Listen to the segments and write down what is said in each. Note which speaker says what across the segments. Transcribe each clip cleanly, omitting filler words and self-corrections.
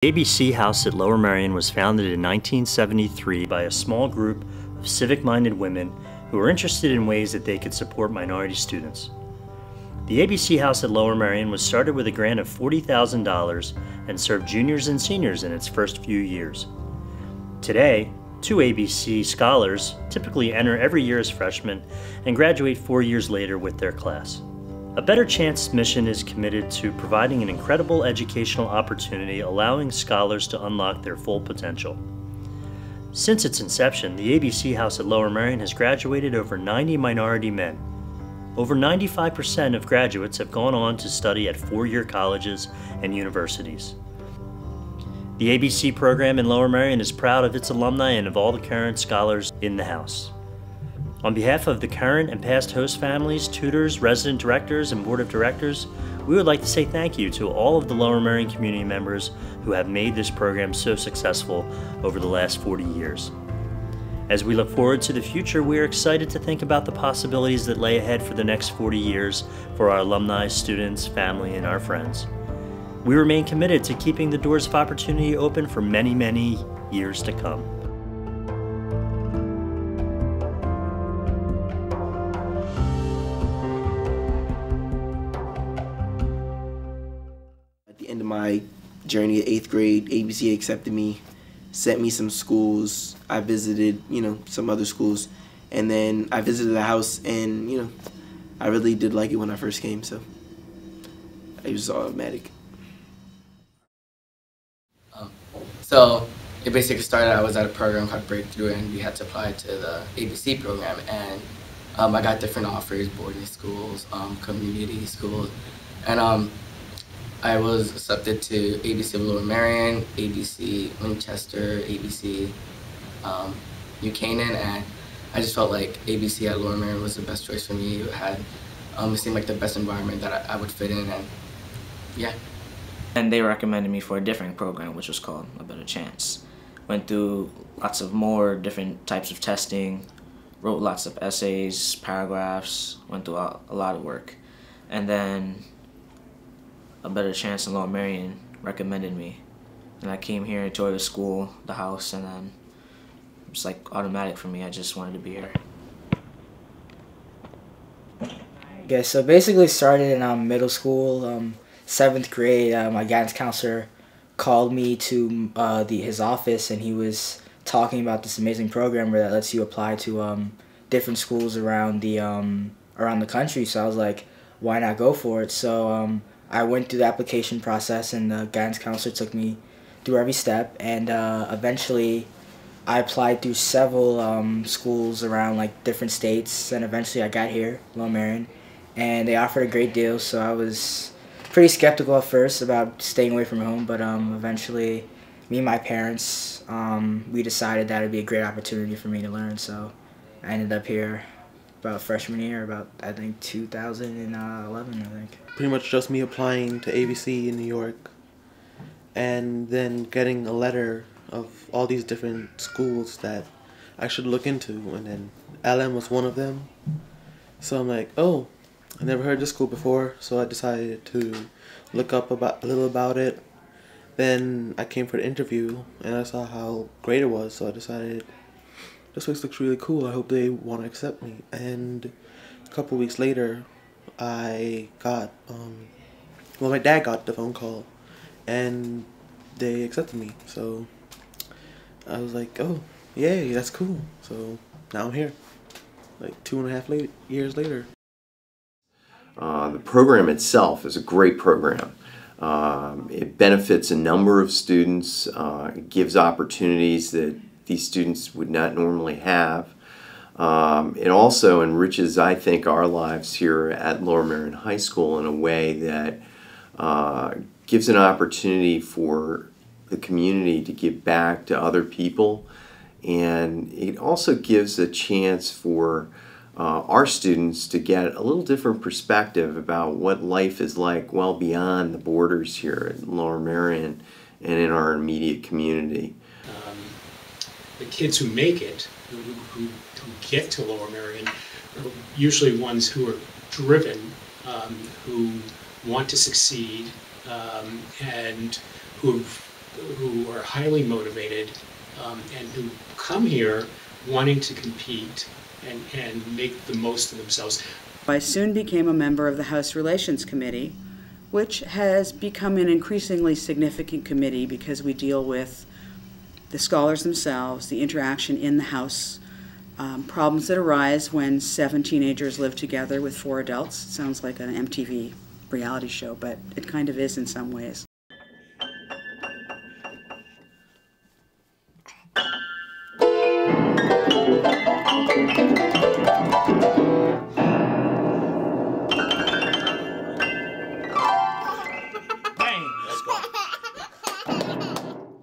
Speaker 1: The ABC House at Lower Merion was founded in 1973 by a small group of civic-minded women who were interested in ways that they could support minority students. The ABC House at Lower Merion was started with a grant of $40,000 and served juniors and seniors in its first few years. Today, 2 ABC scholars typically enter every year as freshmen and graduate 4 years later with their class. A Better Chance mission is committed to providing an incredible educational opportunity, allowing scholars to unlock their full potential. Since its inception, the ABC House at Lower Merion has graduated over 90 minority men. Over 95% of graduates have gone on to study at four-year colleges and universities. The ABC program in Lower Merion is proud of its alumni and of all the current scholars in the house. On behalf of the current and past host families, tutors, resident directors, and board of directors, we would like to say thank you to all of the Lower Merion community members who have made this program so successful over the last 40 years. As we look forward to the future, we are excited to think about the possibilities that lay ahead for the next 40 years for our alumni, students, family, and our friends. We remain committed to keeping the doors of opportunity open for many, many years to come.
Speaker 2: At the end of my journey at 8th grade, ABC accepted me, sent me some schools. I visited, some other schools, and then I visited the house, and, I really did like it when I first came, so it was automatic.
Speaker 3: So it basically started, I was at a program called Breakthrough, and we had to apply to the ABC program, and I got different offers, boarding schools, community schools, and I was accepted to ABC of Lower Merion, ABC Winchester, ABC New Canaan, and I just felt like ABC at Lower Merion was the best choice for me. It had, it seemed like the best environment that I would fit in, and yeah.
Speaker 4: And they recommended me for a different program, which was called A Better Chance. Went through lots of more different types of testing, wrote lots of essays, paragraphs, went through a lot of work. And then A Better Chance in Lower Merion recommended me. And I came here, enjoyed the school, the house, and then it's like automatic for me. I just wanted to be here.
Speaker 5: Yeah, so basically started in middle school. 7th grade, my guidance counselor called me to his office, and he was talking about this amazing program where that lets you apply to different schools around the country. So I was like, why not go for it? So I went through the application process, and the guidance counselor took me through every step, and eventually I applied through several schools around like different states, and eventually I got here, Lower Merion, and they offered a great deal. So I was pretty skeptical at first about staying away from home, but eventually me and my parents, we decided that it'd be a great opportunity for me to learn. So I ended up here about freshman year, about I think 2011, I think.
Speaker 6: Pretty much just me applying to ABC in New York, and then getting a letter of all these different schools that I should look into, and then LM was one of them. So I'm like, oh, I never heard this school before, so I decided to look up a little about it. Then I came for the interview, and I saw how great it was, so I decided, this place looks really cool, I hope they want to accept me. And a couple weeks later, I got, my dad got the phone call, and they accepted me, so I was like, oh, yay, that's cool. So now I'm here, like 2.5 years later.
Speaker 7: The program itself is a great program. It benefits a number of students, it gives opportunities that these students would not normally have. It also enriches, I think, our lives here at Lower Merion High School in a way that gives an opportunity for the community to give back to other people, and it also gives a chance for our students to get a little different perspective about what life is like well beyond the borders here at Lower Merion and in our immediate community.
Speaker 8: The kids who make it, who get to Lower Merion, are usually ones who are driven, who want to succeed, and who have who are highly motivated and who come here wanting to compete and make the most of themselves.
Speaker 9: I soon became a member of the House Relations Committee, which has become an increasingly significant committee because we deal with the scholars themselves, the interaction in the House, problems that arise when 7 teenagers live together with 4 adults. It sounds like an MTV reality show, but it kind of is in some ways.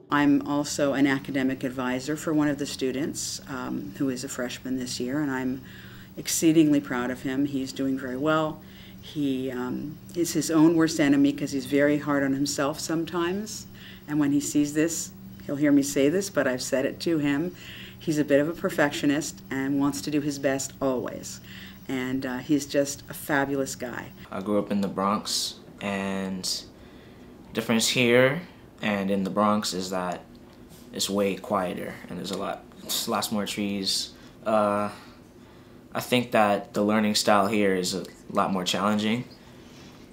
Speaker 9: I'm also an academic advisor for one of the students who is a freshman this year, and I'm exceedingly proud of him. He's doing very well. He is his own worst enemy because he's very hard on himself sometimes, and when he sees this, he'll hear me say this, but I've said it to him. He's a bit of a perfectionist and wants to do his best always, and he's just a fabulous guy.
Speaker 4: I grew up in the Bronx, and the difference here and in the Bronx is that it's way quieter and there's lots more trees. I think that the learning style here is a lot more challenging,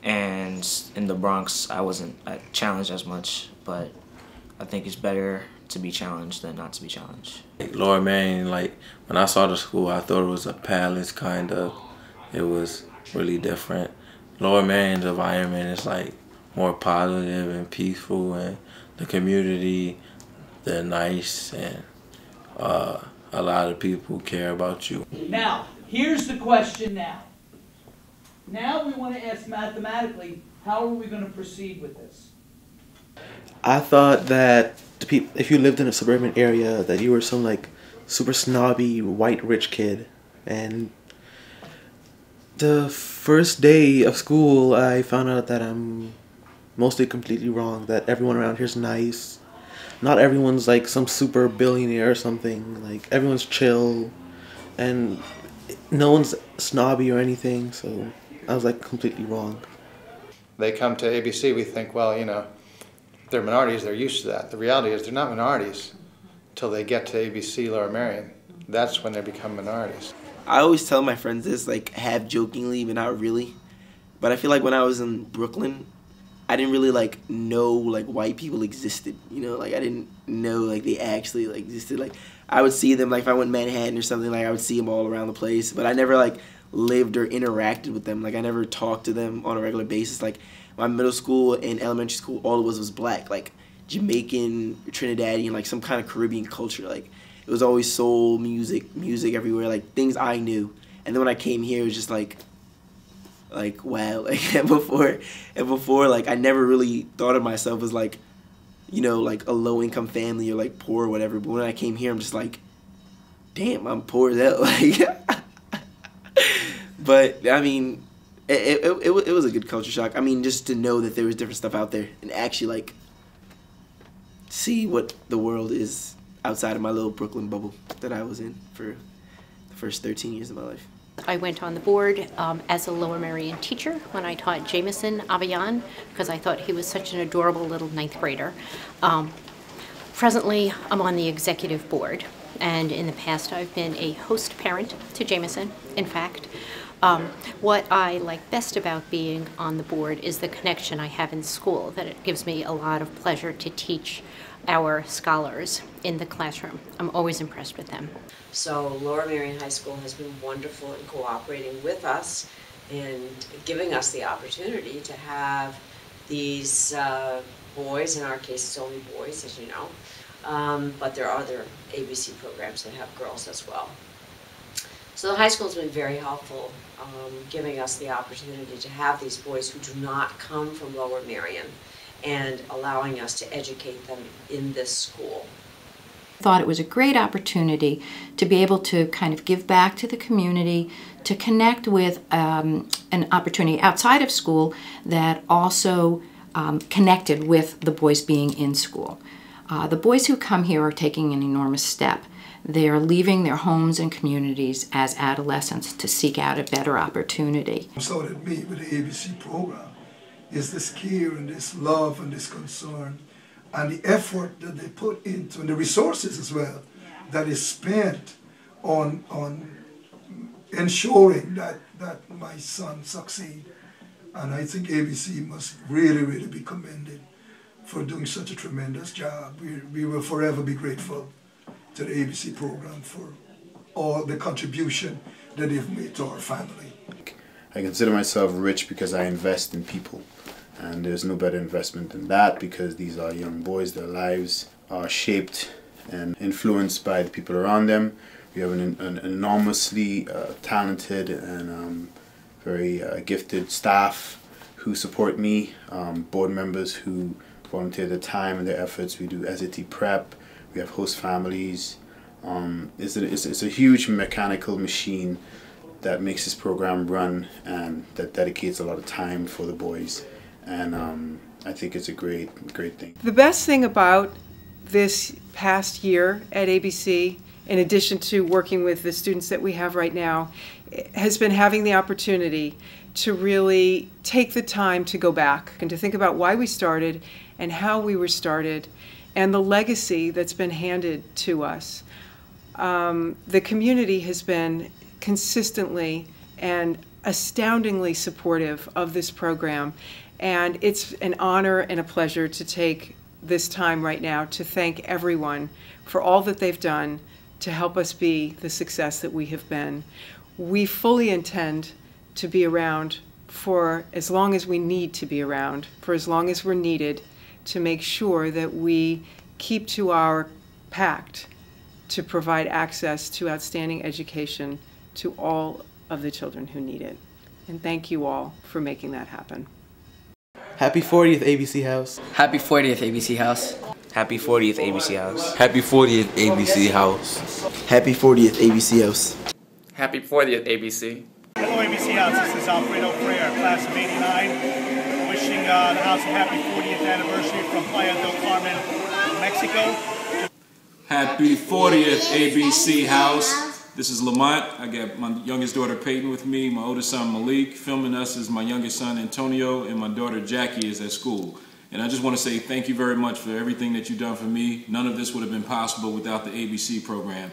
Speaker 4: and in the Bronx I wasn't challenged as much, but I think it's better to be challenged than not to be challenged.
Speaker 10: Lower Marion, when I saw the school, I thought it was a palace, kind of. It was really different. Lower Marion's environment is more positive and peaceful, and the community, they're nice, and a lot of people care about you.
Speaker 11: Now, here's the question now. Now we want to ask mathematically, how are we going to proceed with this?
Speaker 6: I thought that if you lived in a suburban area, that you were some super snobby white rich kid. And the first day of school, I found out that I'm mostly completely wrong, that everyone around here's nice. Not everyone's some super billionaire or something. Everyone's chill, and no one's snobby or anything, so I was completely wrong.
Speaker 12: They come to ABC, we think, well, they're minorities, they're used to that. The reality is they're not minorities until they get to ABC Lower Marion. That's when they become minorities.
Speaker 2: I always tell my friends this, half jokingly, but not really. But I feel like when I was in Brooklyn, I didn't really know white people existed. I didn't know they actually existed. I would see them if I went to Manhattan or something, I would see them all around the place, but I never lived or interacted with them. I never talked to them on a regular basis. My middle school and elementary school, all it was black, Jamaican, Trinidadian, some kind of Caribbean culture. It was always soul, music everywhere, things I knew. And then when I came here, it was just wow, and before I never really thought of myself as a low income family or poor or whatever. But when I came here, I'm just damn, I'm poor as hell. But I mean, it was a good culture shock. I mean, just to know that there was different stuff out there and actually see what the world is outside of my little Brooklyn bubble that I was in for the first 13 years of my life.
Speaker 13: I went on the board as a Lower Marion teacher when I taught Jameson Avian because I thought he was such an adorable little 9th grader. Presently, I'm on the executive board, and in the past I've been a host parent to Jameson. In fact, what I like best about being on the board is the connection I have in school, that it gives me a lot of pleasure to teach our scholars in the classroom. I'm always impressed with them.
Speaker 14: So Lower Marion High School has been wonderful in cooperating with us and giving us the opportunity to have these boys, in our case it's only boys, as you know, but there are other ABC programs that have girls as well. So the high school has been very helpful, giving us the opportunity to have these boys who do not come from Lower Marion and allowing us to educate them in this school.
Speaker 15: Thought it was a great opportunity to be able to kind of give back to the community, to connect with an opportunity outside of school that also connected with the boys being in school. The boys who come here are taking an enormous step. They are leaving their homes and communities as adolescents to seek out a better opportunity.
Speaker 16: So that me with the ABC program is this care and this love and this concern and the effort that they put into, and the resources as well, that is spent on ensuring that my son succeed. And I think ABC must really, really be commended for doing such a tremendous job. We will forever be grateful to the ABC program for all the contribution that they've made to our family.
Speaker 17: I consider myself rich because I invest in people, and there's no better investment than that, because these are young boys. Their lives are shaped and influenced by the people around them. We have an enormously talented and very gifted staff who support me, board members who volunteer their time and their efforts. We do SAT prep, we have host families. It's a huge mechanical machine that makes this program run, and that dedicates a lot of time for the boys. And I think it's a great thing.
Speaker 18: The best thing about this past year at ABC, in addition to working with the students that we have right now, has been having the opportunity to really take the time to go back and to think about why we started and how we were started and the legacy that's been handed to us. The community has been consistently and astoundingly supportive of this program, and it's an honor and a pleasure to take this time right now to thank everyone for all that they've done to help us be the success that we have been. We fully intend to be around for as long as we need to be around, for as long as we're needed, to make sure that we keep to our pact to provide access to outstanding education to all of the children who need it. And thank you all for making that happen.
Speaker 6: Happy 40th ABC House.
Speaker 3: Happy 40th ABC House.
Speaker 4: Happy 40th ABC House.
Speaker 10: Happy 40th ABC House.
Speaker 2: Happy 40th ABC House.
Speaker 3: Happy 40th ABC.
Speaker 19: Hello ABC House, this is Alfredo Freire, class of '89, wishing the house a happy 40th anniversary from Playa del Carmen, Mexico.
Speaker 20: Happy 40th ABC House. This is Lamont. I got my youngest daughter Peyton with me, my oldest son Malik. Filming us is my youngest son Antonio, and my daughter Jackie is at school. And I just want to say thank you very much for everything that you've done for me. None of this would have been possible without the ABC program.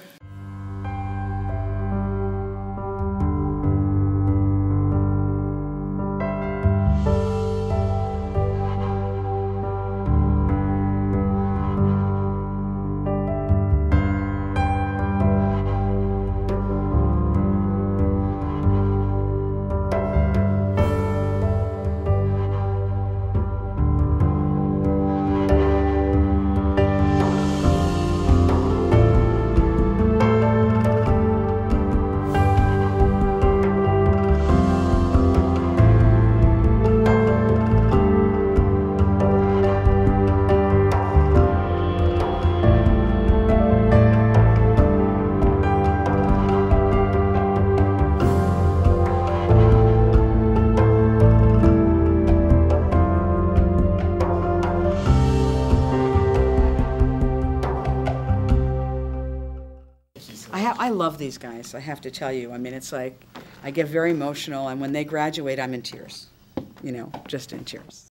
Speaker 9: I love these guys, I have to tell you. I mean, it's like, I get very emotional, and when they graduate, I'm in tears. You know, just in tears.